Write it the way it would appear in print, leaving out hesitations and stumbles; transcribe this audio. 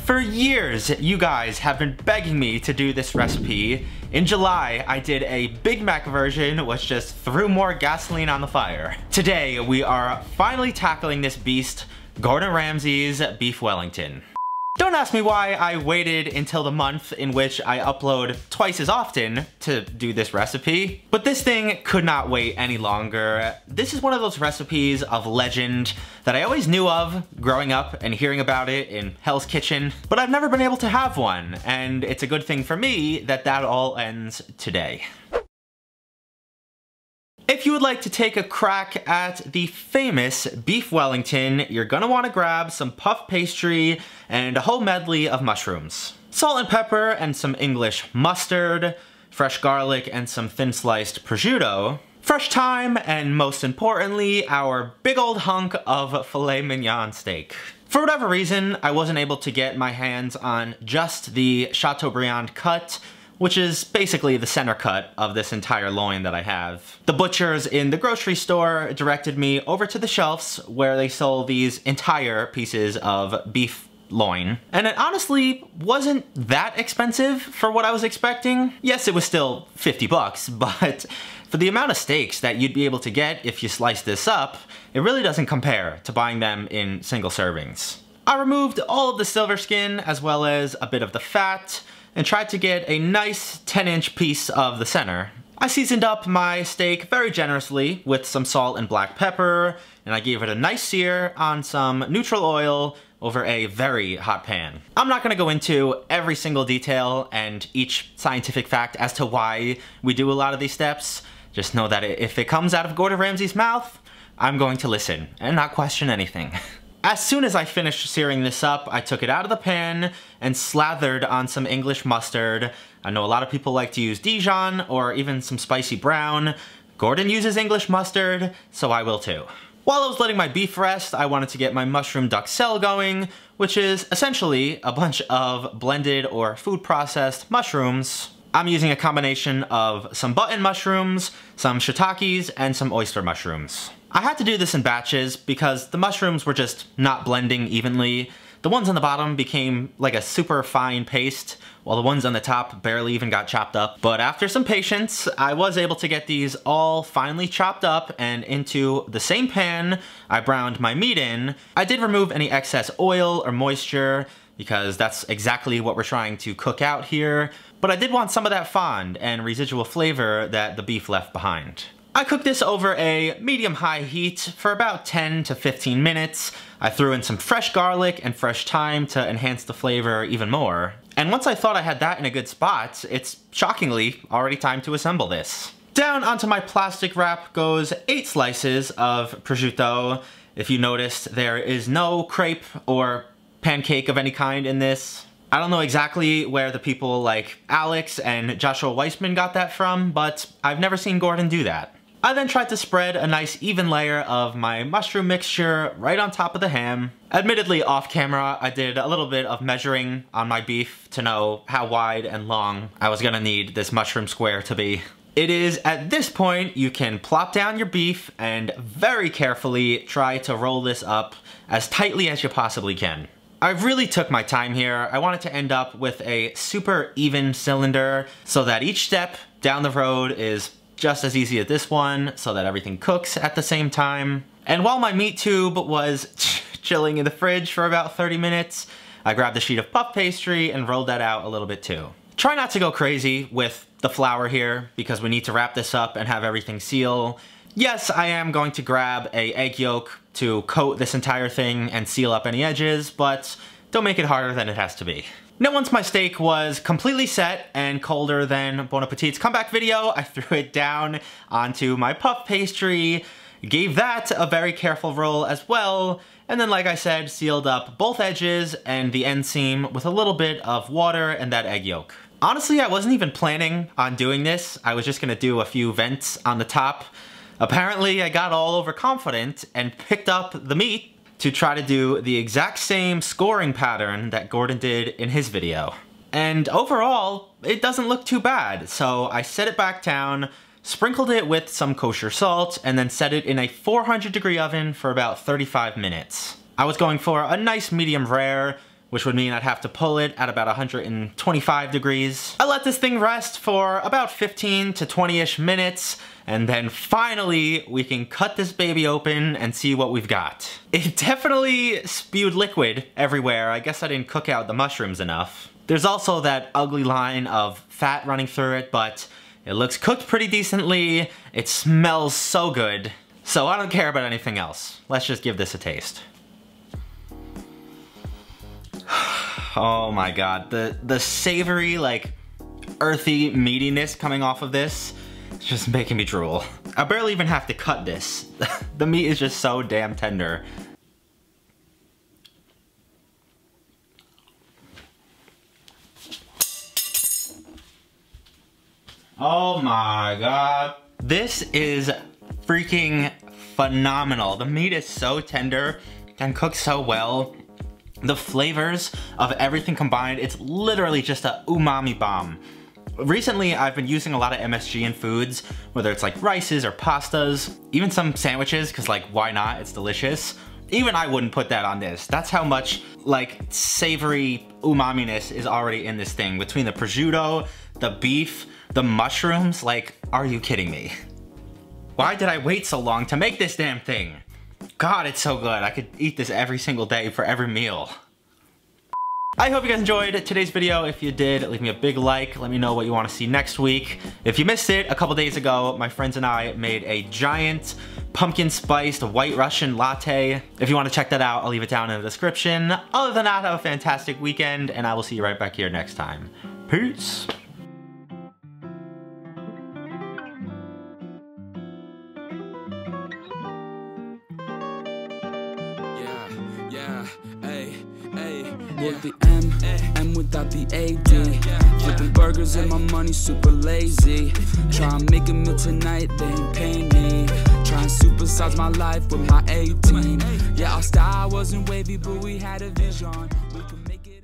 For years, you guys have been begging me to do this recipe. In July, I did a Big Mac version, which just threw more gasoline on the fire. Today, we are finally tackling this beast, Gordon Ramsay's Beef Wellington. Don't ask me why I waited until the month in which I upload twice as often to do this recipe, but this thing could not wait any longer. This is one of those recipes of legend that I always knew of growing up and hearing about it in Hell's Kitchen, but I've never been able to have one, and it's a good thing for me that that all ends today. If you would like to take a crack at the famous Beef Wellington, you're gonna wanna grab some puff pastry and a whole medley of mushrooms. Salt and pepper and some English mustard, fresh garlic and some thin sliced prosciutto, fresh thyme, and most importantly, our big old hunk of filet mignon steak. For whatever reason, I wasn't able to get my hands on just the Chateaubriand cut, which is basically the center cut of this entire loin that I have. The butchers in the grocery store directed me over to the shelves where they sold these entire pieces of beef loin. And it honestly wasn't that expensive for what I was expecting. Yes, it was still 50 bucks, but for the amount of steaks that you'd be able to get if you slice this up, it really doesn't compare to buying them in single servings. I removed all of the silver skin as well as a bit of the fat, and tried to get a nice 10-inch piece of the center. I seasoned up my steak very generously with some salt and black pepper, and I gave it a nice sear on some neutral oil over a very hot pan. I'm not gonna go into every single detail and each scientific fact as to why we do a lot of these steps. Just know that if it comes out of Gordon Ramsay's mouth, I'm going to listen and not question anything. As soon as I finished searing this up, I took it out of the pan and slathered on some English mustard. I know a lot of people like to use Dijon or even some spicy brown. Gordon uses English mustard, so I will too. While I was letting my beef rest, I wanted to get my mushroom duxelle going, which is essentially a bunch of blended or food processed mushrooms. I'm using a combination of some button mushrooms, some shiitakes, and some oyster mushrooms. I had to do this in batches because the mushrooms were just not blending evenly. The ones on the bottom became like a super fine paste, while the ones on the top barely even got chopped up. But after some patience, I was able to get these all finely chopped up and into the same pan I browned my meat in. I did remove any excess oil or moisture because that's exactly what we're trying to cook out here. But I did want some of that fond and residual flavor that the beef left behind. I cooked this over a medium-high heat for about 10 to 15 minutes. I threw in some fresh garlic and fresh thyme to enhance the flavor even more. And once I thought I had that in a good spot, it's shockingly already time to assemble this. Down onto my plastic wrap goes 8 slices of prosciutto. If you noticed, there is no crepe or pancake of any kind in this. I don't know exactly where the people like Alex and Joshua Weissman got that from, but I've never seen Gordon do that. I then tried to spread a nice even layer of my mushroom mixture right on top of the ham. Admittedly, off camera, I did a little bit of measuring on my beef to know how wide and long I was gonna need this mushroom square to be. It is at this point you can plop down your beef and very carefully try to roll this up as tightly as you possibly can. I really took my time here. I wanted to end up with a super even cylinder so that each step down the road is just as easy as this one, so that everything cooks at the same time. And while my meat tube was chilling in the fridge for about 30 minutes, I grabbed a sheet of puff pastry and rolled that out a little bit too. Try not to go crazy with the flour here because we need to wrap this up and have everything seal. Yes, I am going to grab an egg yolk to coat this entire thing and seal up any edges, but don't make it harder than it has to be. Now once my steak was completely set and colder than Bon Appetit's comeback video, I threw it down onto my puff pastry, gave that a very careful roll as well, and then like I said, sealed up both edges and the end seam with a little bit of water and that egg yolk. Honestly, I wasn't even planning on doing this. I was just gonna do a few vents on the top. Apparently, I got all overconfident and picked up the meat to try to do the exact same scoring pattern that Gordon did in his video. And overall, it doesn't look too bad, so I set it back down, sprinkled it with some kosher salt, and then set it in a 400-degree oven for about 35 minutes. I was going for a nice medium rare, which would mean I'd have to pull it at about 125 degrees. I let this thing rest for about 15 to 20-ish minutes, and then finally we can cut this baby open and see what we've got. It definitely spewed liquid everywhere. I guess I didn't cook out the mushrooms enough. There's also that ugly line of fat running through it, but it looks cooked pretty decently. It smells so good. So I don't care about anything else. Let's just give this a taste. Oh my god, the savory, like, earthy meatiness coming off of this is just making me drool. I barely even have to cut this. The meat is just so damn tender. Oh my god. This is freaking phenomenal. The meat is so tender and cooked so well. The flavors of everything combined, it's literally just a umami bomb. Recently, I've been using a lot of MSG in foods, whether it's like rices or pastas, even some sandwiches, because like, why not? It's delicious. Even I wouldn't put that on this. That's how much like savory umami-ness is already in this thing. Between the prosciutto, the beef, the mushrooms, like, are you kidding me? Why did I wait so long to make this damn thing? God, it's so good. I could eat this every single day for every meal. I hope you guys enjoyed today's video. If you did, leave me a big like. Let me know what you want to see next week. If you missed it, a couple days ago, my friends and I made a giant pumpkin spiced white Russian latte. If you want to check that out, I'll leave it down in the description. Other than that, have a fantastic weekend, and I will see you right back here next time. Peace. With the M without the AD. Flipping burgers and my money super lazy. Try and make a meal tonight, they ain't paying me. Try and supersize my life with my 18. Yeah, our style wasn't wavy, but we had a vision. We could make it.